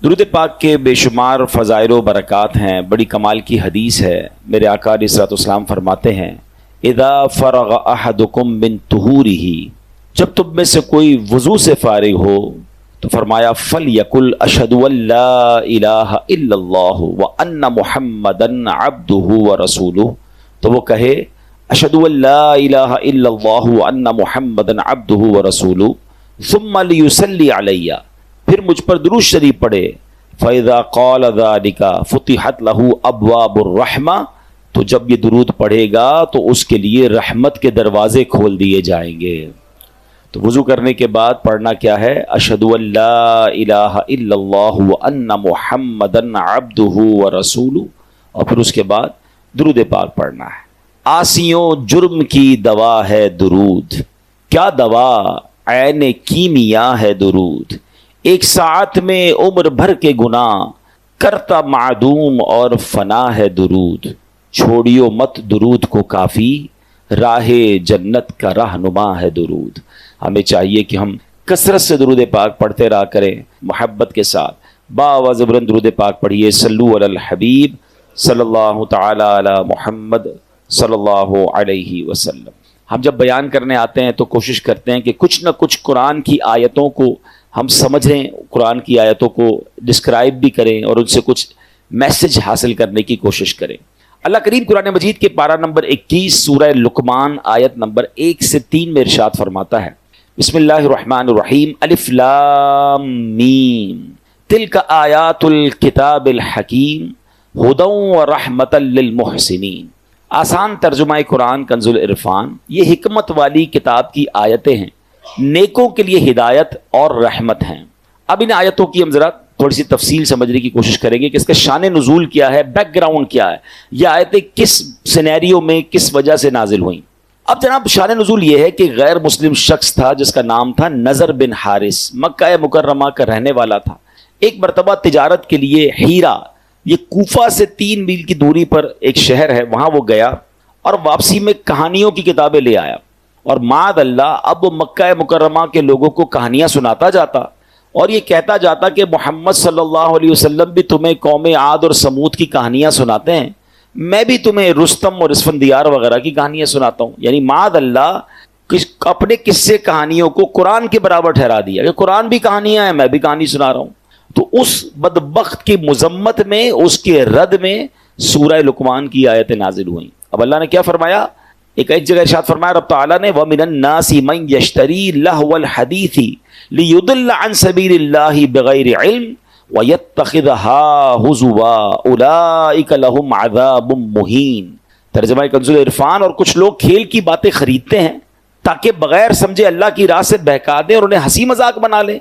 درود پاک کے بے شمار فضائل و برکات ہیں، بڑی کمال کی حدیث ہے۔ میرے آقا علیہ الصلوۃ والسلام فرماتے ہیں اذا فرغ احدکم من طہورہ، جب تم میں سے کوئی وضو سے فارغ ہو تو فرمایا فلیقل اشہد ان لا الہ الا اللہ وان محمدا عبدہ ورسولہ، تو وہ کہے اشہد ان لا الہ الا اللہ وان محمدا عبدہ ورسولہ ثم لیصلی علی، پھر مجھ پر درود شریف پڑھے۔ فَإِذَا قَالَ ذَلِكَ فُتِحَتْ لَهُ أَبْوَابُ الرَّحْمَةِ، تو جب یہ درود پڑھے گا تو اس کے لیے رحمت کے دروازے کھول دیے جائیں گے۔ تو وضو کرنے کے بعد پڑھنا کیا ہے؟ اشہد ان لا الہ الا اللہ وان محمدا عبدہ ورسولہ، اور پھر اس کے بعد درود پاک پڑھنا ہے۔ آسیوں جرم کی دوا ہے درود، کیا دوا عین کیمیا ہے درود، ایک ساعت میں عمر بھر کے گناہ کرتا معدوم اور فنا ہے درود، چھوڑیو مت درود کو کافی، راہ جنت کا رہنما ہے درود۔ ہمیں چاہیے کہ ہم کثرت سے درود پاک پڑھتے رہا کریں، محبت کے ساتھ باآواز بلند درود پاک پڑھیے۔ صلو علی الحبیب صلی اللہ تعالی علی محمد صلی اللہ علیہ وسلم۔ ہم جب بیان کرنے آتے ہیں تو کوشش کرتے ہیں کہ کچھ نہ کچھ قرآن کی آیتوں کو ہم سمجھیں، قرآن کی آیتوں کو ڈسکرائب بھی کریں اور ان سے کچھ میسج حاصل کرنے کی کوشش کریں۔ اللہ کریم قرآن مجید کے پارہ نمبر 21 سورہ لقمان آیت نمبر 1 سے 3 میں ارشاد فرماتا ہے بسم اللہ الرحمن الرحیم الف لام میم تلک آیات الکتاب الحکیم ھدی ورحمۃ للمحسنین۔ آسان ترجمہ قرآن کنز العرفان، یہ حکمت والی کتاب کی آیتیں ہیں، نیکوں کے لیے ہدایت اور رحمت ہیں۔ اب ان آیتوں کی ہم ذرا تھوڑی سی تفصیل سمجھنے کی کوشش کریں گے کہ اس کا شان نزول کیا ہے، بیک گراؤنڈ کیا ہے، یہ آیتیں کس سینیریو میں کس وجہ سے نازل ہوئیں۔ اب جناب شان نزول یہ ہے کہ غیر مسلم شخص تھا جس کا نام تھا نضر بن حارث، مکہ مکرمہ کا رہنے والا تھا۔ ایک مرتبہ تجارت کے لیے ہیرا، یہ کوفہ سے 3 میل کی دوری پر ایک شہر ہے، وہاں وہ گیا اور واپسی میں کہانیوں کی کتابیں لے آیا، اور معاذ اللہ اب وہ مکہ مکرمہ کے لوگوں کو کہانیاں سناتا جاتا اور یہ کہتا جاتا کہ محمد صلی اللہ علیہ وسلم بھی تمہیں قوم عاد اور سمود کی کہانیاں سناتے ہیں، میں بھی تمہیں رستم اور اسفندیار وغیرہ کی کہانیاں سناتا ہوں۔ یعنی معاذ اللہ اپنے قصے کہانیوں کو قرآن کے برابر ٹھہرا دیا کہ قرآن بھی کہانیاں ہیں، میں بھی کہانی سنا رہا ہوں۔ تو اس بدبخت کی مذمت میں، اس کے رد میں سورہ لقمان کی آیتیں نازل ہوئیں۔ اب اللہ نے کیا فرمایا؟ ایک جگہ ارشاد فرمایا رب تعالیٰ نے وَمِنَ النَّاسِ مَن يَشْتَرِي لَهْوَ الْحَدِيثِ لِيُضِلَّ عَن سَبِيلِ اللَّهِ بِغَيْرِ عِلْمٍ وَيَتَّخِذَهَا هُزُوًا أُولَٰئِكَ لَهُمْ عَذَابٌ مُّهِينٌ۔ ترجمہ کنز العرفان، اور کچھ لوگ کھیل کی باتیں خریدتے ہیں تاکہ بغیر سمجھے اللہ کی راہ سے بہکا دیں اور انہیں ہنسی مذاق بنا لیں،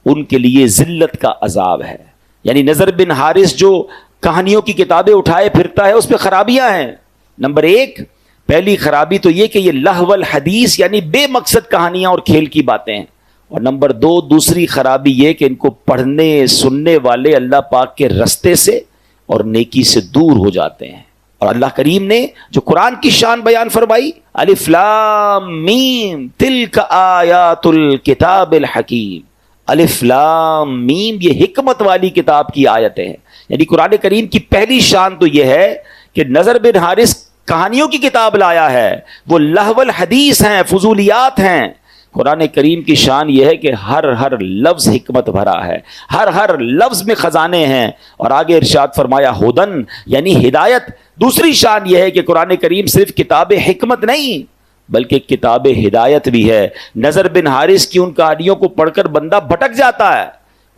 ان کے لیے ذلت کا عذاب ہے۔ یعنی نضر بن حارث جو کہانیوں کی کتابیں اٹھائے پھرتا ہے اس پہ خرابیاں ہیں۔ نمبر 1، پہلی خرابی تو یہ کہ یہ لہو الحدیث یعنی بے مقصد کہانیاں اور کھیل کی باتیں ہیں، اور نمبر 2 دوسری خرابی یہ کہ ان کو پڑھنے سننے والے اللہ پاک کے رستے سے اور نیکی سے دور ہو جاتے ہیں۔ اور اللہ کریم نے جو قرآن کی شان بیان فرمائی الف لام میم تلک آیات الکتاب الحکیم، الف لام میم یہ حکمت والی کتاب کی آیتیں ہیں۔ یعنی قرآن کریم کی پہلی شان تو یہ ہے کہ نضر بن حارث کہانیوں کی کتاب لایا ہے، وہ لہو الحدیث ہیں، فضولیات ہیں۔ قرآن کریم کی شان یہ ہے کہ ہر لفظ حکمت بھرا ہے، ہر لفظ میں خزانے ہیں۔ اور آگے ارشاد فرمایا ہدن یعنی ہدایت۔ دوسری شان یہ ہے کہ قرآن کریم صرف کتاب حکمت نہیں بلکہ کتاب ہدایت بھی ہے۔ نضر بن حارث کی ان کہانیوں کو پڑھ کر بندہ بھٹک جاتا ہے،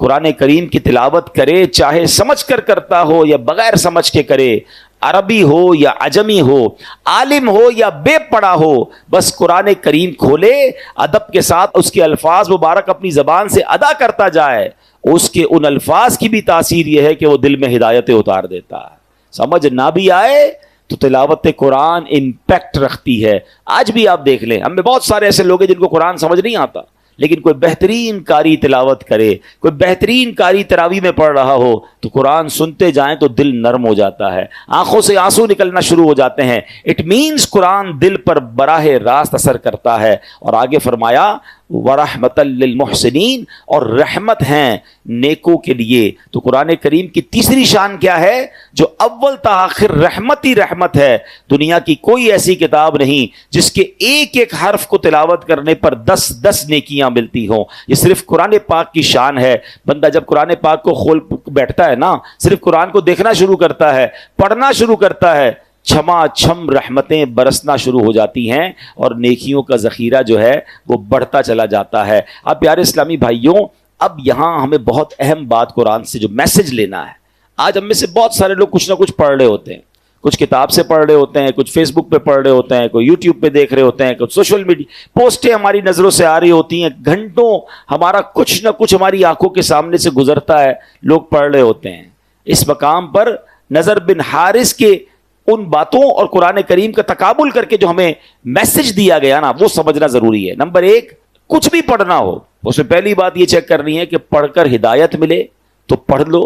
قرآن کریم کی تلاوت کرے چاہے سمجھ کر کرتا ہو یا بغیر سمجھ کے کرے، عربی ہو یا عجمی ہو، عالم ہو یا بے پڑھا ہو، بس قرآن کریم کھولے، ادب کے ساتھ اس کے الفاظ مبارک اپنی زبان سے ادا کرتا جائے، اس کے ان الفاظ کی بھی تاثیر یہ ہے کہ وہ دل میں ہدایتیں اتار دیتا ہے۔ سمجھ نہ بھی آئے تو تلاوت قرآن امپیکٹ رکھتی ہے۔ آج بھی آپ دیکھ لیں، ہم میں بہت سارے ایسے لوگ ہیں جن کو قرآن سمجھ نہیں آتا، لیکن کوئی بہترین قاری تلاوت کرے، کوئی بہترین قاری تراویح میں پڑھ رہا ہو تو قرآن سنتے جائیں تو دل نرم ہو جاتا ہے، آنکھوں سے آنسو نکلنا شروع ہو جاتے ہیں۔ اٹ مینز قرآن دل پر براہ راست اثر کرتا ہے۔ اور آگے فرمایا وَرَحْمَةً لِّلْمُحْسِنِينَ، اور رحمت ہیں نیکوں کے لیے۔ تو قرآن کریم کی تیسری شان کیا ہے؟ جو اول تا آخر رحمت ہی رحمت ہے۔ دنیا کی کوئی ایسی کتاب نہیں جس کے ایک ایک حرف کو تلاوت کرنے پر 10 نیکیاں ملتی ہوں۔ یہ صرف قرآن پاک کی شان ہے۔ بندہ جب قرآن پاک کو کھول بیٹھتا ہے نا، صرف قرآن کو دیکھنا شروع کرتا ہے، پڑھنا شروع کرتا ہے، چھما چھم رحمتیں برسنا شروع ہو جاتی ہیں اور نیکیوں کا ذخیرہ جو ہے وہ بڑھتا چلا جاتا ہے۔ اب پیارے اسلامی بھائیوں، اب یہاں ہمیں بہت اہم بات قرآن سے جو میسج لینا ہے۔ آج ہم میں سے بہت سارے لوگ کچھ نہ کچھ پڑھ رہے ہوتے ہیں، کچھ کتاب سے پڑھ رہے ہوتے ہیں، کچھ فیس بک پہ پڑھ رہے ہوتے ہیں، کوئی یوٹیوب پہ دیکھ رہے ہوتے ہیں، کچھ سوشل میڈیا پوسٹیں ہماری نظروں سے آ رہی ہوتی ہیں، گھنٹوں ہمارا کچھ نہ کچھ ہماری آنکھوں کے سامنے سے گزرتا ہے، لوگ پڑھ رہے ہوتے ہیں۔ اس مقام پر نضر بن حارث کے ان باتوں اور قرآن کریم کا تقابل کر کے جو ہمیں میسج دیا گیا نا، وہ سمجھنا ضروری ہے۔ نمبر 1، کچھ بھی پڑھنا ہو اس میں پہلی بات یہ چیک کرنی ہے کہ پڑھ کر ہدایت ملے تو پڑھ لو،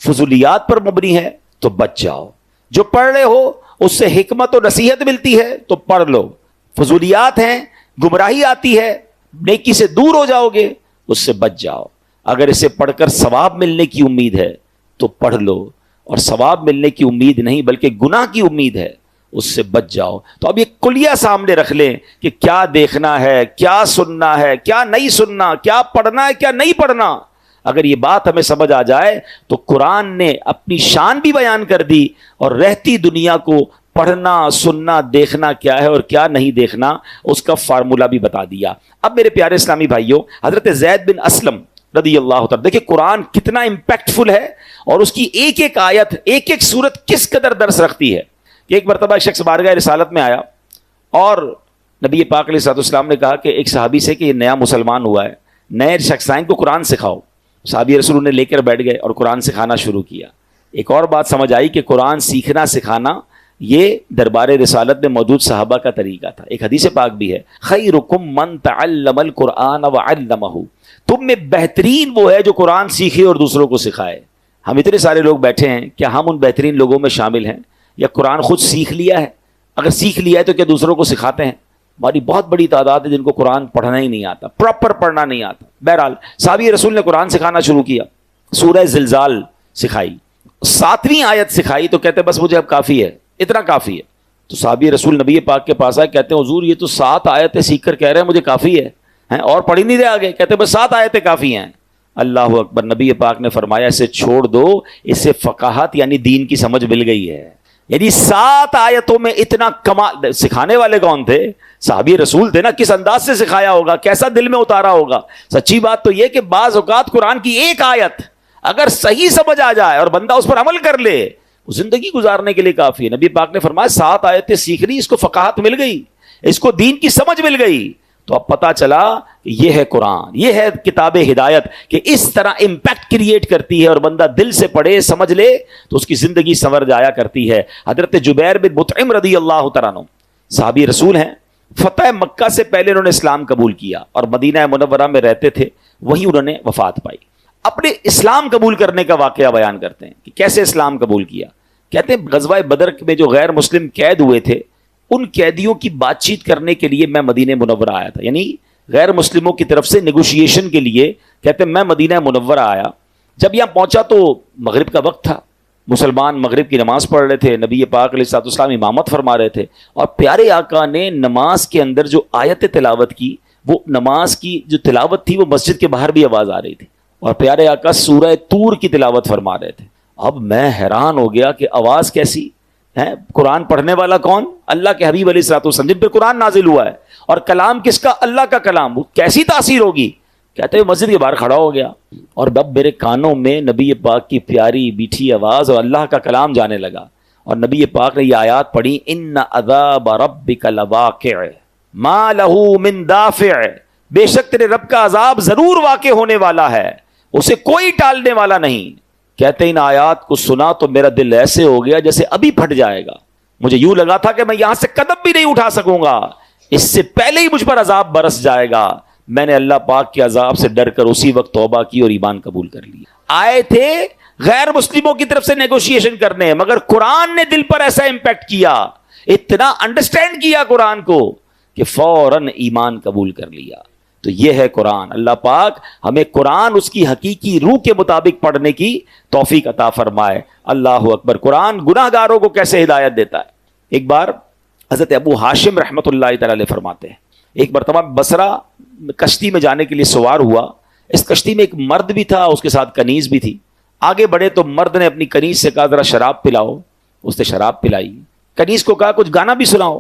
فضولیات پر مبنی ہے تو بچ جاؤ۔ جو پڑھ رہے ہو اس سے حکمت و نصیحت ملتی ہے تو پڑھ لو، فضولیات ہیں، گمراہی آتی ہے، نیکی سے دور ہو جاؤ گے، اس سے بچ جاؤ۔ اگر اسے پڑھ کر ثواب ملنے کی امید ہے تو پڑھ لو، اور ثواب ملنے کی امید نہیں بلکہ گناہ کی امید ہے، اس سے بچ جاؤ۔ تو اب یہ کلیہ سامنے رکھ لیں کہ کیا دیکھنا ہے، کیا سننا ہے، کیا نہیں سننا، کیا پڑھنا ہے، کیا نہیں پڑھنا۔ اگر یہ بات ہمیں سمجھ آ جائے تو قرآن نے اپنی شان بھی بیان کر دی، اور رہتی دنیا کو پڑھنا، سننا، دیکھنا کیا ہے اور کیا نہیں دیکھنا اس کا فارمولا بھی بتا دیا۔ اب میرے پیارے اسلامی بھائیوں، حضرت زید بن اسلم رضی اللہ تعالیٰ، دیکھیں قرآن کتنا امپیکٹفل ہے اور اس کی ایک ایک آیت، ایک ایک سورت کس قدر درس رکھتی ہے۔ کہ ایک مرتبہ ایک شخص بارگاہ رسالت میں آیا اور نبی پاک علیہ الصلوۃ والسلام نے کہا کہ ایک صحابی سے کہ یہ نیا مسلمان ہوا ہے، نئے شخص آئیں کو قرآن سکھاؤ۔ صحابی رسول نے لے کر بیٹھ گئے اور قرآن سکھانا شروع کیا۔ ایک اور بات سمجھ آئی کہ قرآن سیکھنا سکھانا یہ دربار رسالت میں موجود صحابہ کا طریقہ تھا۔ ایک حدیث پاک بھی ہے، خیرکم من تعلم القرآن وعلمہ، تم میں بہترین وہ ہے جو قرآن سیکھے اور دوسروں کو سکھائے۔ ہم اتنے سارے لوگ بیٹھے ہیں، کیا ہم ان بہترین لوگوں میں شامل ہیں؟ یا قرآن خود سیکھ لیا ہے؟ اگر سیکھ لیا ہے تو کیا دوسروں کو سکھاتے ہیں؟ ہماری بہت بڑی تعداد ہے جن کو قرآن پڑھنا ہی نہیں آتا، پراپر پڑھنا نہیں آتا۔ بہرحال صحابی رسول نے قرآن سکھانا شروع کیا، سورہ زلزال سکھائی، 7ویں آیت سکھائی تو کہتے بس مجھے اب کافی ہے، اتنا کافی ہے۔ تو صحابی رسول نبی پاک کے پاس آئے، کہتے ہیں حضور یہ تو 7 آیتیں سیکھ کر کہہ رہے ہیں مجھے کافی ہے، اور پڑھی نہیں رہے آگے، کہتے بس 7 آیتیں کافی ہیں۔ اللہ اکبر، نبی پاک نے فرمایا اسے چھوڑ دو، اسے فقاہت یعنی دین کی سمجھ مل گئی ہے۔ یعنی 7 آیتوں میں اتنا کمال، سکھانے والے کون تھے؟ صحابی رسول تھے نا، کس انداز سے سکھایا ہوگا، کیسا دل میں اتارا ہوگا۔ سچی بات تو یہ کہ بعض اوقات قرآن کی ایک آیت اگر صحیح سمجھ آ جائے اور بندہ اس پر عمل کر لے، زندگی گزارنے کے لیے کافی ہے۔ نبی پاک نے فرمایا 7 آیتیں سیکھ لی، اس کو فقاہت مل گئی، اس کو دین کی سمجھ مل گئی، تو اب پتا چلا کہ یہ ہے قرآن، یہ ہے کتاب ہدایت، کہ اس طرح امپیکٹ کریٹ کرتی ہے اور بندہ دل سے پڑھے سمجھ لے تو اس کی زندگی سنور جایا کرتی ہے۔ حضرت جبیر بن مطعم رضی اللہ تعالیٰ عنہ صحابی رسول ہیں، فتح مکہ سے پہلے انہوں نے اسلام قبول کیا اور مدینہ منورہ میں رہتے تھے، وہیں انہوں نے وفات پائی۔ اپنے اسلام قبول کرنے کا واقعہ بیان کرتے ہیں کہ کیسے اسلام قبول کیا۔ کہتے ہیں غزوہ بدر میں جو غیر مسلم قید ہوئے تھے، ان قیدیوں کی بات چیت کرنے کے لیے میں مدینہ منورہ آیا تھا، یعنی غیر مسلموں کی طرف سے نیگوشیشن کے لیے۔ کہتے ہیں میں مدینہ منورہ آیا، جب یہاں پہنچا تو مغرب کا وقت تھا، مسلمان مغرب کی نماز پڑھ رہے تھے، نبی پاک علیہ الصلوۃ والسلام امامت فرما رہے تھے، اور پیارے آقا نے نماز کے اندر جو آیت تلاوت کی، وہ نماز کی جو تلاوت تھی وہ مسجد کے باہر بھی آواز آ رہی تھی، اور پیارے آقا سورہ طور کی تلاوت فرما رہے تھے۔ اب میں حیران ہو گیا کہ آواز کیسی ہے، قرآن پڑھنے والا کون؟ اللہ کے حبیب علیہ الصلوۃ والسلام جن پر قرآن نازل ہوا ہے، اور کلام کس کا؟ اللہ کا کلام، وہ کیسی تاثیر ہوگی؟ کہتے ہیں مسجد کے باہر کھڑا ہو گیا، اور اب میرے کانوں میں نبی پاک کی پیاری میٹھی آواز اور اللہ کا کلام جانے لگا، اور نبی پاک نے یہ آیات پڑھی، ان عذاب ربک لواقع ما لہ من دافع، بے شک تیرے رب کا عذاب ضرور واقع ہونے والا ہے، اسے کوئی ٹالنے والا نہیں۔ کہتے ہیں ان آیات کو سنا تو میرا دل ایسے ہو گیا جیسے ابھی پھٹ جائے گا، مجھے یوں لگا تھا کہ میں یہاں سے قدم بھی نہیں اٹھا سکوں گا، اس سے پہلے ہی مجھ پر عذاب برس جائے گا۔ میں نے اللہ پاک کے عذاب سے ڈر کر اسی وقت توبہ کی اور ایمان قبول کر لیا۔ آئے تھے غیر مسلموں کی طرف سے نیگوشیشن کرنے، مگر قرآن نے دل پر ایسا امپیکٹ کیا، اتنا انڈرسٹینڈ کیا قرآن کو کہ فوراً ایمان قبول کر لیا۔ تو یہ ہے قرآن. اللہ پاک ہمیں قرآن اس کی حقیقی روح کے مطابق پڑھنے کی توفیق عطا فرمائے. اللہ اکبر. قرآن گناہ گاروں کو کیسے ہدایت دیتا ہے. ایک بار حضرت ابو ہاشم رحمۃ اللہ تعالی علیہ فرماتے ہیں, ایک مرتبہ بصرہ کشتی میں جانے کے لیے سوار ہوا. اس کشتی میں ایک مرد بھی تھا, اس کے ساتھ کنیز بھی تھی. آگے بڑھے تو مرد نے اپنی کنیز سے کہا ذرا شراب پلاؤ. اس نے شراب پلائی. کنیز کو کہا کچھ گانا بھی سناؤ.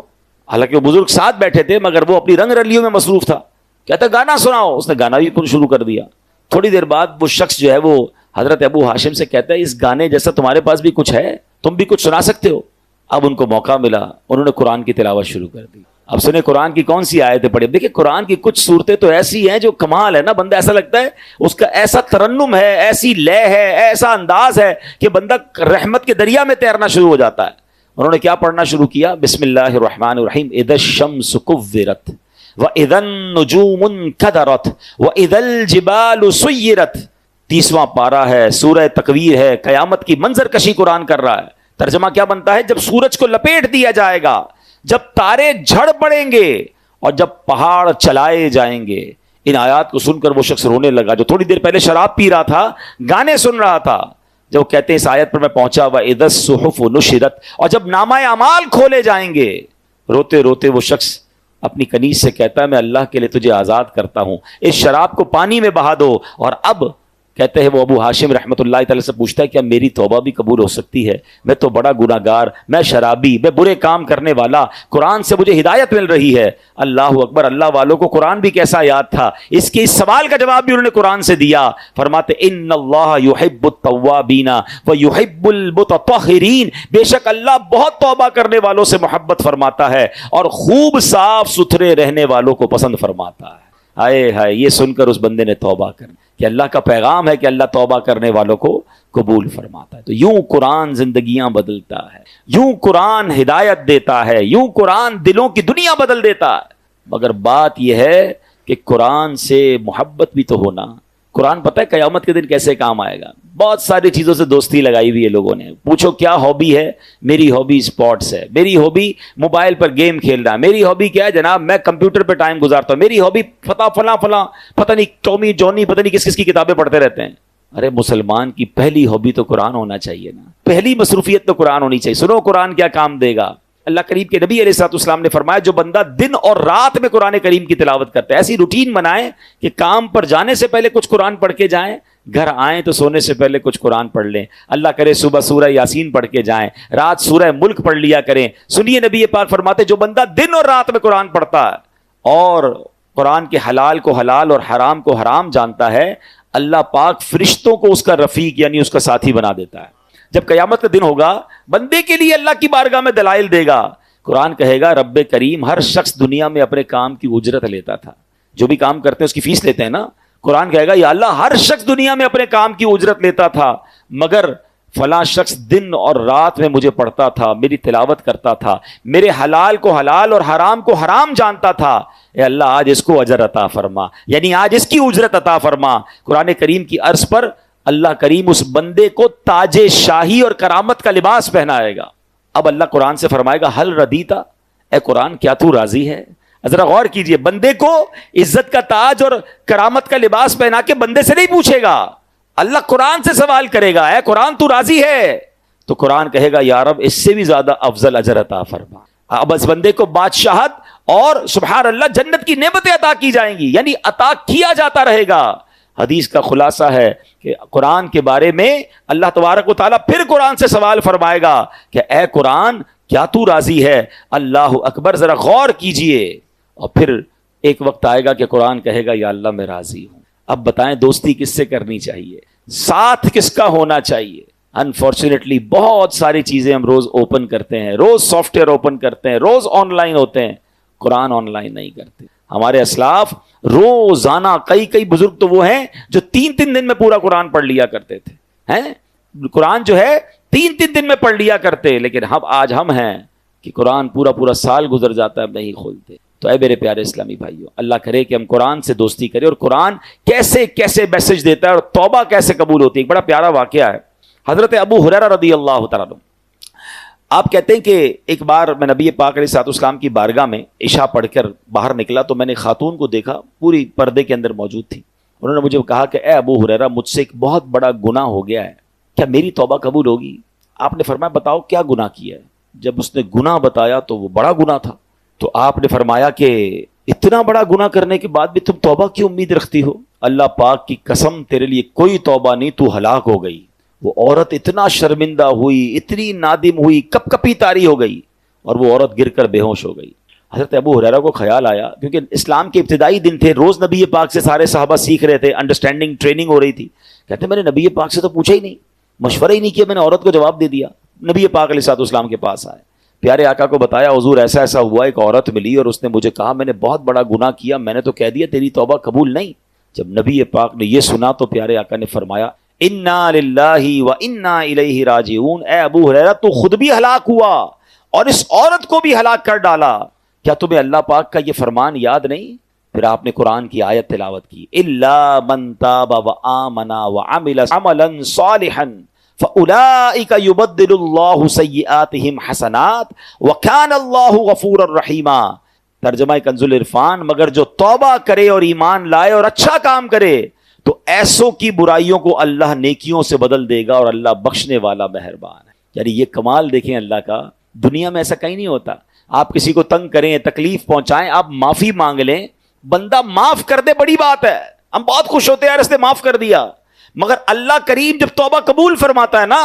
حالانکہ وہ بزرگ ساتھ بیٹھے تھے مگر وہ اپنی رنگ رلیوں میں مصروف تھا. کہتا گانا سناؤ. اس نے گانا بھی شروع کر دیا. تھوڑی دیر بعد وہ شخص جو ہے وہ حضرت ابو ہاشم سے کہتا ہے اس گانے جیسا تمہارے پاس بھی کچھ ہے, تم بھی کچھ سنا سکتے ہو. اب ان کو موقع ملا, انہوں نے قرآن کی تلاوت شروع کر دی. اب سنیں قرآن کی کون سی آیتیں پڑھی. دیکھیں قرآن کی کچھ صورتیں تو ایسی ہیں جو کمال ہے نا, بندہ ایسا لگتا ہے اس کا ایسا ترنم ہے, ایسی لے ہے, ایسا انداز ہے کہ بندہ رحمت کے دریا میں تیرنا شروع ہو جاتا ہے. انہوں نے کیا پڑھنا شروع کیا, بسم اللہ الرحمن الرحیم, اذا الشمس کورت واذا النجوم انکدرت واذا الجبال سیرت. 30واں پارہ ہے, سورہ تکویر ہے, قیامت کی منظر کشی قرآن کر رہا ہے. ترجمہ کیا بنتا ہے, جب سورج کو لپیٹ دیا جائے گا, جب تارے جھڑ پڑیں گے اور جب پہاڑ چلائے جائیں گے. ان آیات کو سن کر وہ شخص رونے لگا جو تھوڑی دیر پہلے شراب پی رہا تھا, گانے سن رہا تھا. جب وہ کہتے ہیں اس آیت پر میں پہنچا وَإِذَا الصُّحُفُ نُشِرَتْ, اور جب نامہ اعمال کھولے جائیں گے. روتے روتے وہ شخص اپنی کنیز سے کہتا ہے میں اللہ کے لیے تجھے آزاد کرتا ہوں, اس شراب کو پانی میں بہا دو. اور اب کہتے ہیں وہ ابو ہاشم رحمۃ اللہ تعالی سے پوچھتا ہے کیا میری توبہ بھی قبول ہو سکتی ہے, میں تو بڑا گناہ گار, میں شرابی, میں برے کام کرنے والا, قرآن سے مجھے ہدایت مل رہی ہے. اللہ اکبر. اللہ والوں کو قرآن بھی کیسا یاد تھا. اس کے اس سوال کا جواب بھی انہوں نے قرآن سے دیا. فرماتے ان اللہ یحب التوابین ویحب المتطہرین, بے شک اللہ بہت توبہ کرنے والوں سے محبت فرماتا ہے اور خوب صاف ستھرے رہنے والوں کو پسند فرماتا ہے. ہائے ہائے, یہ سن کر اس بندے نے توبہ کر, کہ اللہ کا پیغام ہے کہ اللہ توبہ کرنے والوں کو قبول فرماتا ہے. تو یوں قرآن زندگیاں بدلتا ہے, یوں قرآن ہدایت دیتا ہے, یوں قرآن دلوں کی دنیا بدل دیتا ہے. مگر بات یہ ہے کہ قرآن سے محبت بھی تو ہونا. قرآن پتہ ہے قیامت کے دن کیسے کام آئے گا. بہت ساری چیزوں سے دوستی لگائی ہوئی ہے لوگوں نے. پوچھو کیا ہابی ہے, میری ہابی اسپورٹس ہے, میری ہابی موبائل پر گیم کھیلنا, میری ہابی کیا ہے جناب میں کمپیوٹر پہ ٹائم گزارتا ہوں, میری ہابی فلاں پتہ نہیں ٹامی جونی پتہ نہیں کس کس کی کتابیں پڑھتے رہتے ہیں. ارے مسلمان کی پہلی ہابی تو قرآن ہونا چاہیے نا, پہلی مصروفیت تو قرآن ہونی چاہیے. سنو قرآن کیا کام دے گا. اللہ کریم کے نبی علیہ الصلوۃ والسلام نے فرمایا جو بندہ دن اور رات میں قرآن کریم کی تلاوت کرتا ہے, ایسی روٹین بنائیں کہ کام پر جانے سے پہلے کچھ قرآن پڑھ کے جائیں, گھر آئیں تو سونے سے پہلے کچھ قرآن پڑھ لیں, اللہ کرے صبح سورہ یاسین پڑھ کے جائیں, رات سورہ ملک پڑھ لیا کریں. سنیے نبی پاک فرماتے جو بندہ دن اور رات میں قرآن پڑھتا ہے اور قرآن کے حلال کو حلال اور حرام کو حرام جانتا ہے, اللہ پاک فرشتوں کو اس کا رفیق یعنی اس کا ساتھی بنا دیتا ہے. جب قیامت کا دن ہوگا بندے کے لیے اللہ کی بارگاہ میں دلائل دے گا. قرآن کہے گا رب کریم ہر شخص دنیا میں اپنے کام کی اجرت لیتا تھا, جو بھی کام کرتے ہیں اس کی فیس لیتے ہیں نا. قرآن کہے گا یا اللہ ہر شخص دنیا میں اپنے کام کی اجرت لیتا تھا مگر فلاں شخص دن اور رات میں مجھے پڑھتا تھا, میری تلاوت کرتا تھا, میرے حلال کو حلال اور حرام کو حرام جانتا تھا. اے اللہ آج اس کو اجر عطا فرما, یعنی آج اس کی اجرت عطا فرما. قرآن کریم کی عرض پر اللہ کریم اس بندے کو تاج شاہی اور کرامت کا لباس پہنائے گا. اب اللہ قرآن سے فرمائے گا حل ردیتا, اے قرآن کیا تو راضی ہے. ذرا غور کیجئے, بندے کو عزت کا تاج اور کرامت کا لباس پہنا کے بندے سے نہیں پوچھے گا, اللہ قرآن سے سوال کرے گا اے قرآن تو راضی ہے. تو قرآن کہے گا یا رب اس سے بھی زیادہ افضل اجر عطا فرما. اب اس بندے کو بادشاہت اور سبحان اللہ جنت کی نعمتیں عطا کی جائیں گی, یعنی عطا کیا جاتا رہے گا. حدیث کا خلاصہ ہے کہ قرآن کے بارے میں اللہ تبارک و تعالیٰ پھر قرآن سے سوال فرمائے گا کہ اے قرآن کیا تو راضی ہے. اللہ اکبر, ذرا غور کیجئے. اور پھر ایک وقت آئے گا کہ قرآن کہے گا یا اللہ میں راضی ہوں. اب بتائیں دوستی کس سے کرنی چاہیے, ساتھ کس کا ہونا چاہیے. انفارچونیٹلی بہت ساری چیزیں ہم روز اوپن کرتے ہیں, روز سافٹ ویئر اوپن کرتے ہیں, روز آن لائن ہوتے ہیں, قرآن آن لائن نہیں کرتے. ہمارے اسلاف روزانہ کئی بزرگ تو وہ ہیں جو 3 دن میں پورا قرآن پڑھ لیا کرتے تھے. قرآن جو ہے 3 دن میں پڑھ لیا کرتے, لیکن آج ہم ہیں کہ قرآن پورا سال گزر جاتا ہے نہیں کھولتے. تو اے میرے پیارے اسلامی بھائیوں, اللہ کرے کہ ہم قرآن سے دوستی کریں, اور قرآن کیسے میسج دیتا ہے اور توبہ کیسے قبول ہوتی ہے. ایک بڑا پیارا واقعہ ہے. حضرت ابو ہریرہ رضی اللہ تعالیٰ عنہ آپ کہتے ہیں کہ ایک بار میں نبی پاک علیہ الصلوۃ والسلام کی بارگاہ میں عشاء پڑھ کر باہر نکلا تو میں نے خاتون کو دیکھا، پوری پردے کے اندر موجود تھی. انہوں نے مجھے کہا کہ اے ابو ہریرہ، مجھ سے ایک بہت بڑا گناہ ہو گیا ہے، کیا میری توبہ قبول ہوگی؟ آپ نے فرمایا بتاؤ کیا گناہ کیا ہے؟ جب اس نے گناہ بتایا تو وہ بڑا گناہ تھا. تو آپ نے فرمایا کہ اتنا بڑا گناہ کرنے کے بعد بھی تم توبہ کی امید رکھتی ہو؟ اللہ پاک کی قسم تیرے لیے کوئی توبہ نہیں، تو ہلاک ہو گئی. وہ عورت اتنا شرمندہ ہوئی، اتنی نادم ہوئی، کپ کپی طاری ہو گئی، اور وہ عورت گر کر بے ہوش ہو گئی. حضرت ابو ہریرہ کو خیال آیا، کیونکہ اسلام کے ابتدائی دن تھے، روز نبی پاک سے سارے صحابہ سیکھ رہے تھے، انڈرسٹینڈنگ ٹریننگ ہو رہی تھی. کہتے میں نے نبی پاک سے تو پوچھا ہی نہیں، مشورہ ہی نہیں کیا، میں نے عورت کو جواب دے دیا. نبی پاک علیہ الصلوۃ والسلام کے پاس آئے، پیارے آقا کو بتایا حضور ایسا ایسا ہوا، ایک عورت ملی اور اس نے مجھے کہا میں نے بہت بڑا گناہ کیا، میں نے تو کہہ دیا تیری توبہ قبول نہیں. جب نبی پاک نے یہ سنا تو پیارے آقا نے فرمایا انا للہ و انا الیہ راجعون. اے ابو ہریرہ تو خود بھی ہلاک ہوا اور اس عورت کو بھی ہلاک کر ڈالا، کیا تمہیں اللہ پاک کا یہ فرمان یاد نہیں؟ پھر آپ نے قرآن کی آیت تلاوت کی، الا من تاب وآمن وعمل عملا صالحا فاولئک یبدل اللہ سیئاتہم حسنات وکان اللہ غفورا رحیما. ترجمہ کنز العرفان، مگر جو توبہ کرے اور ایمان لائے اور اچھا کام کرے تو ایسوں کی برائیوں کو اللہ نیکیوں سے بدل دے گا اور اللہ بخشنے والا مہربان ہے. یعنی یہ کمال دیکھیں اللہ کا، دنیا میں ایسا کہیں نہیں ہوتا. آپ کسی کو تنگ کریں، تکلیف پہنچائیں، آپ معافی مانگ لیں، بندہ معاف کر دے، بڑی بات ہے، ہم بہت خوش ہوتے ہیں یار اس نے معاف کر دیا. مگر اللہ کریم جب توبہ قبول فرماتا ہے نا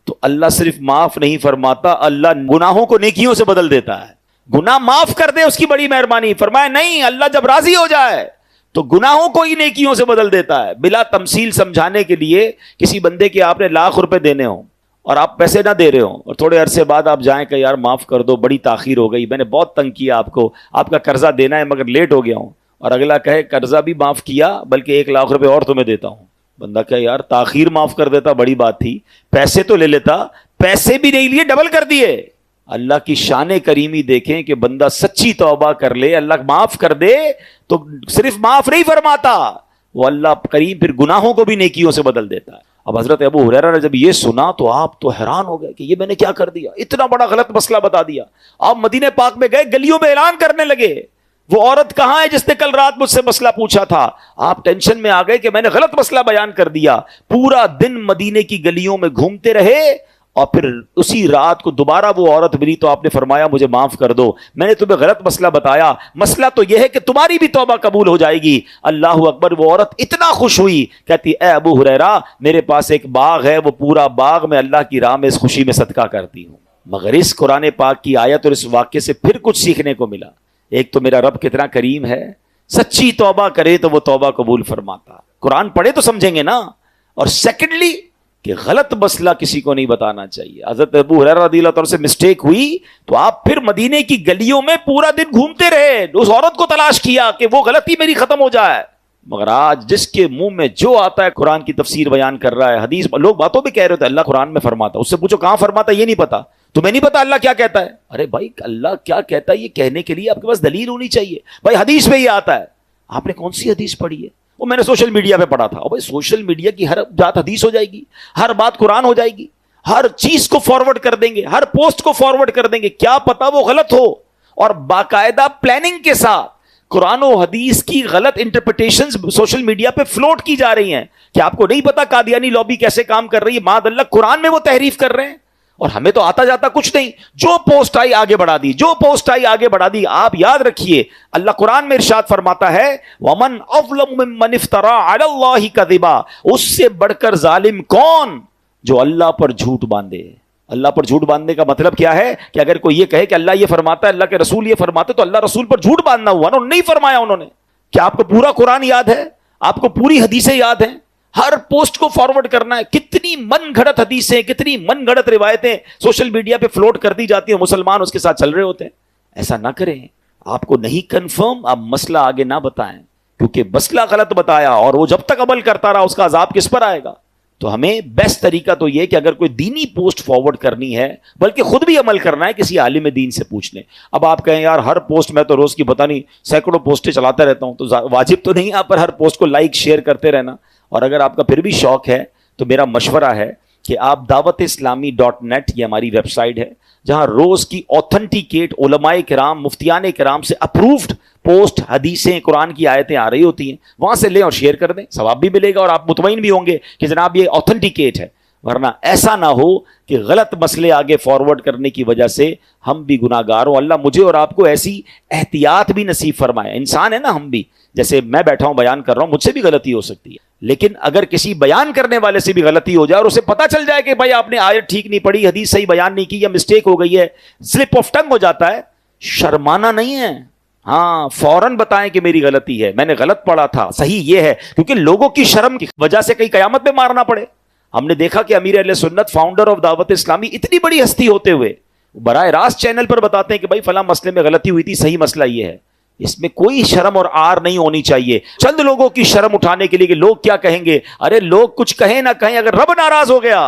تو اللہ صرف معاف نہیں فرماتا، اللہ گناہوں کو نیکیوں سے بدل دیتا ہے. گناہ معاف کر دے اس کی بڑی مہربانی، فرمایا نہیں، اللہ جب راضی ہو جائے تو گناہوں کو ہی نیکیوں سے بدل دیتا ہے. بلا تمثیل سمجھانے کے لیے کسی بندے کے آپ نے ₹1,00,000 دینے ہوں اور آپ پیسے نہ دے رہے ہوں اور تھوڑے عرصے بعد آپ جائیں کہ یار معاف کر دو، بڑی تاخیر ہو گئی، میں نے بہت تنگ کیا آپ کا قرضہ دینا ہے مگر لیٹ ہو گیا ہوں، اور اگلا کہے قرضہ بھی معاف کیا بلکہ ₹1,00,000 اور تمہیں دیتا ہوں. بندہ کہے یار تاخیر معاف کر دیتا بڑی بات تھی، پیسے تو لے لیتا، پیسے بھی نہیں لیے، ڈبل کر دیے. اللہ کی شان کریمی دیکھیں کہ بندہ سچی توبہ کر لے، اللہ معاف کر دے تو صرف معاف نہیں فرماتا، وہ اللہ کریم پھر گناہوں کو بھی نیکیوں سے بدل دیتا ہے. اب حضرت ابو ہریرہ نے جب یہ سنا تو آپ تو حیران ہو گئے کہ یہ میں نے کیا کر دیا، اتنا بڑا غلط مسئلہ بتا دیا. آپ مدینہ پاک میں گئے، گلیوں میں اعلان کرنے لگے وہ عورت کہاں ہے جس نے کل رات مجھ سے مسئلہ پوچھا تھا. آپ ٹینشن میں آ گئے کہ میں نے غلط مسئلہ بیان کر دیا. پورا دن مدینے کی گلیوں میں گھومتے رہے اور پھر اسی رات کو دوبارہ وہ عورت ملی تو آپ نے فرمایا مجھے معاف کر دو، میں نے تمہیں غلط مسئلہ بتایا، مسئلہ تو یہ ہے کہ تمہاری بھی توبہ قبول ہو جائے گی. اللہ اکبر. وہ عورت اتنا خوش ہوئی، کہتی اے ابو ہریرہ میرے پاس ایک باغ ہے، وہ پورا باغ میں اللہ کی راہ میں اس خوشی میں صدقہ کرتی ہوں. مگر اس قرآن پاک کی آیت اور اس واقعے سے پھر کچھ سیکھنے کو ملا. ایک تو میرا رب کتنا کریم ہے، سچی توبہ کرے تو وہ توبہ قبول فرماتا. قرآن پڑھے تو سمجھیں گے نا. اور سیکنڈلی کہ غلط مسئلہ کسی کو نہیں بتانا چاہیے. حضرت ابو ہریرہ رضی اللہ تعالیٰ سے مسٹیک ہوئی تو آپ پھر مدینے کی گلیوں میں پورا دن گھومتے رہے، اس عورت کو تلاش کیا کہ وہ غلطی میری ختم ہو جائے. مگر آج جس کے منہ میں جو آتا ہے قرآن کی تفسیر بیان کر رہا ہے، حدیث لوگ باتوں بھی کہہ رہے تھے اللہ قرآن میں فرماتا، اس سے پوچھو کہاں فرماتا یہ نہیں پتا، تمہیں نہیں پتا اللہ کیا کہتا ہے. ارے بھائی اللہ کیا کہتا ہے یہ کہنے کے لیے آپ کے پاس دلیل ہونی چاہیے. بھائی حدیث میں یہ آتا ہے، آپ نے کون سی حدیث پڑھی ہے؟ وہ میں نے سوشل میڈیا پہ پڑھا تھا. بھائی سوشل میڈیا کی ہر بات حدیث ہو جائے گی، ہر بات قرآن ہو جائے گی، ہر چیز کو فارورڈ کر دیں گے، ہر پوسٹ کو فارورڈ کر دیں گے، کیا پتا وہ غلط ہو. اور باقاعدہ پلاننگ کے ساتھ قرآن و حدیث کی غلط انٹرپریٹیشنز سوشل میڈیا پہ فلوٹ کی جا رہی ہیں کہ آپ کو نہیں پتا قادیانی لابی کیسے کام کر رہی ہے. معاذ اللہ قرآن میں وہ تحریف کر رہے ہیں اور ہمیں تو آتا جاتا کچھ نہیں، جو پوسٹ آئی آگے بڑھا دی، جو پوسٹ آئی آگے بڑھا دی. آپ یاد رکھیے اللہ قرآن میں ارشاد فرماتا ہے وَمَنْ أَظْلَمُ مِمَّنِ افْتَرَىٰ عَلَى اللَّهِ كَذِبًا، اس سے بڑھ کر ظالم کون جو اللہ پر جھوٹ باندھے. اللہ پر جھوٹ باندھنے کا مطلب کیا ہے کہ اگر کوئی یہ کہے کہ اللہ یہ فرماتا ہے، اللہ کے رسول یہ فرماتے، تو اللہ رسول پر جھوٹ باندھنا ہوا نا، نہیں فرمایا انہوں نے. کیا آپ کو پورا قرآن یاد ہے؟ آپ کو پوری حدیثیں یاد ہیں؟ ہر پوسٹ کو فارورڈ کرنا ہے. کتنی من گھڑت حدیثیں، کتنی من گھڑت روایتیں سوشل میڈیا پہ فلوٹ کر دی جاتی ہیں، مسلمان اس کے ساتھ چل رہے ہوتے ہیں. ایسا نہ کریں. آپ کو نہیں کنفرم آپ مسئلہ آگے نہ بتائیں، کیونکہ مسئلہ غلط بتایا اور وہ جب تک عمل کرتا رہا اس کا عذاب کس پر آئے گا. تو ہمیں بیسٹ طریقہ تو یہ کہ اگر کوئی دینی پوسٹ فارورڈ کرنی ہے بلکہ خود بھی عمل کرنا ہے، کسی عالم دین سے پوچھ لیں. اب آپ کہیں یار ہر پوسٹ میں تو روز کی پتہ نہیں سینکڑوں پوسٹیں چلاتا رہتا ہوں، تو واجب تو نہیں آپ پر ہر پوسٹ کو لائک شیئر کرتے رہنا. اور اگر آپ کا پھر بھی شوق ہے تو میرا مشورہ ہے کہ آپ dawat-islami.net یہ ہماری ویب سائٹ ہے جہاں روز کی اوتھنٹیکیٹ علماء کرام مفتیان کرام سے اپروفڈ پوسٹ حدیثیں قرآن کی آیتیں آ رہی ہوتی ہیں، وہاں سے لیں اور شیئر کر دیں، ثواب بھی ملے گا اور آپ مطمئن بھی ہوں گے کہ جناب یہ اوتھنٹیکیٹ ہے. ورنہ ایسا نہ ہو کہ غلط مسئلے آگے فارورڈ کرنے کی وجہ سے ہم بھی گناہ گار ہوں. اللہ مجھے اور آپ کو ایسی احتیاط بھی نصیب فرمائے. انسان ہے نا ہم بھی، جیسے میں بیٹھا ہوں بیان کر رہا ہوں، مجھ سے بھی غلطی ہو سکتی ہے، لیکن اگر کسی بیان کرنے والے سے بھی غلطی ہو جائے اور اسے پتا چل جائے کہ بھائی آپ نے آیت ٹھیک نہیں پڑھی، حدیث صحیح بیان نہیں کی، یا مسٹیک ہو گئی ہے، سلپ آف ٹنگ ہو جاتا ہے، شرمانا نہیں ہے. ہاں فوراً بتائیں کہ میری غلطی ہے، میں نے غلط پڑھا تھا، صحیح یہ ہے، کیونکہ لوگوں کی شرم کی وجہ سے کئی قیامت میں مارنا پڑے. ہم نے دیکھا کہ امیر اہل سنت، فاؤنڈر آف دعوت اسلامی، اتنی بڑی ہستی ہوتے ہوئے براہ راست چینل پر بتاتے ہیں کہ بھائی فلاں مسئلے میں غلطی ہوئی تھی، صحیح مسئلہ یہ ہے. اس میں کوئی شرم اور آر نہیں ہونی چاہیے. چند لوگوں کی شرم اٹھانے کے لیے کہ لوگ کیا کہیں گے، ارے لوگ کچھ کہیں نہ کہیں، اگر رب ناراض ہو گیا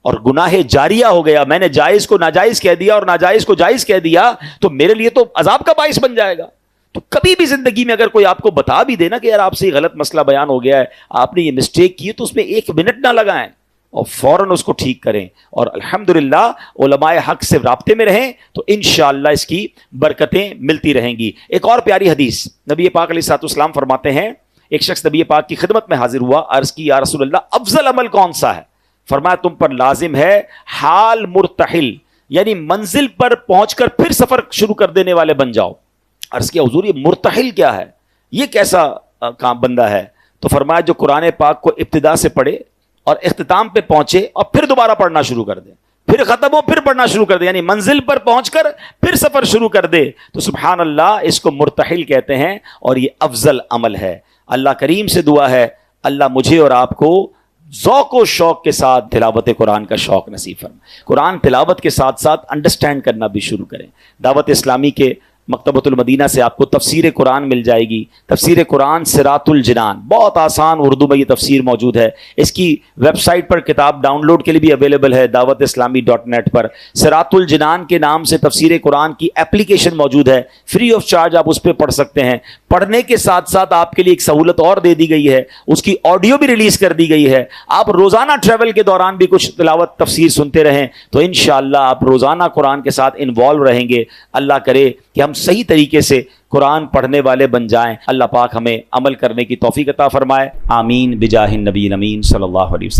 اور گناہ جاریہ ہو گیا، میں نے جائز کو ناجائز کہہ دیا اور ناجائز کو جائز کہہ دیا، تو میرے لیے تو عذاب کا باعث بن جائے گا. تو کبھی بھی زندگی میں اگر کوئی آپ کو بتا بھی دے نا کہ یار آپ سے یہ غلط مسئلہ بیان ہو گیا ہے، آپ نے یہ مسٹیک کی، تو اس میں 1 منٹ نہ لگائیں اور فوراً اس کو ٹھیک کریں، اور الحمدللہ علماء حق سے رابطے میں رہیں تو انشاءاللہ اس کی برکتیں ملتی رہیں گی. ایک اور پیاری حدیث، نبی پاک علیہ الصلوۃ والسلام فرماتے ہیں، ایک شخص نبی پاک کی خدمت میں حاضر ہوا، عرض کی یا رسول اللہ افضل عمل کون سا ہے؟ فرمایا تم پر لازم ہے حال مرتحل، یعنی منزل پر پہنچ کر پھر سفر شروع کر دینے والے بن جاؤ. عرض کیا حضور یہ مرتحل کیا ہے، یہ کیسا کام بندہ ہے؟ تو فرمایا جو قرآن پاک کو ابتدا سے پڑھے اور اختتام پہ پہنچے اور پھر دوبارہ پڑھنا شروع کر دے، پھر ختم ہو پھر پڑھنا شروع کر دے، یعنی منزل پر پہنچ کر پھر سفر شروع کر دے، تو سبحان اللہ اس کو مرتحل کہتے ہیں، اور یہ افضل عمل ہے. اللہ کریم سے دعا ہے اللہ مجھے اور آپ کو ذوق و شوق کے ساتھ تلاوت قرآن کا شوق نصیب فرمائے. قرآن تلاوت کے ساتھ ساتھ انڈرسٹینڈ کرنا بھی شروع کریں. دعوت اسلامی کے مکتبۃ المدینہ سے آپ کو تفسیر قرآن مل جائے گی. تفسیر قرآن صراط الجنان، بہت آسان اردو میں یہ تفسیر موجود ہے. اس کی ویب سائٹ پر کتاب ڈاؤن لوڈ کے لیے بھی اویلیبل ہے dawat-islami.net پر. صراط الجنان کے نام سے تفسیر قرآن کی اپلیکیشن موجود ہے، فری آف چارج آپ اس پہ پڑھ سکتے ہیں. پڑھنے کے ساتھ ساتھ آپ کے لیے ایک سہولت اور دے دی گئی ہے، اس کی آڈیو بھی ریلیز کر دی گئی ہے. آپ روزانہ ٹریول کے دوران بھی کچھ تلاوت تفسیر سنتے رہیں تو انشاءاللہ آپ روزانہ قرآن کے ساتھ انوالو رہیں گے. اللہ کرے کہ ہم صحیح طریقے سے قرآن پڑھنے والے بن جائیں. اللہ پاک ہمیں عمل کرنے کی توفیق عطا فرمائے. آمین بجاہ النبی الامین صلی اللہ علیہ وسلم.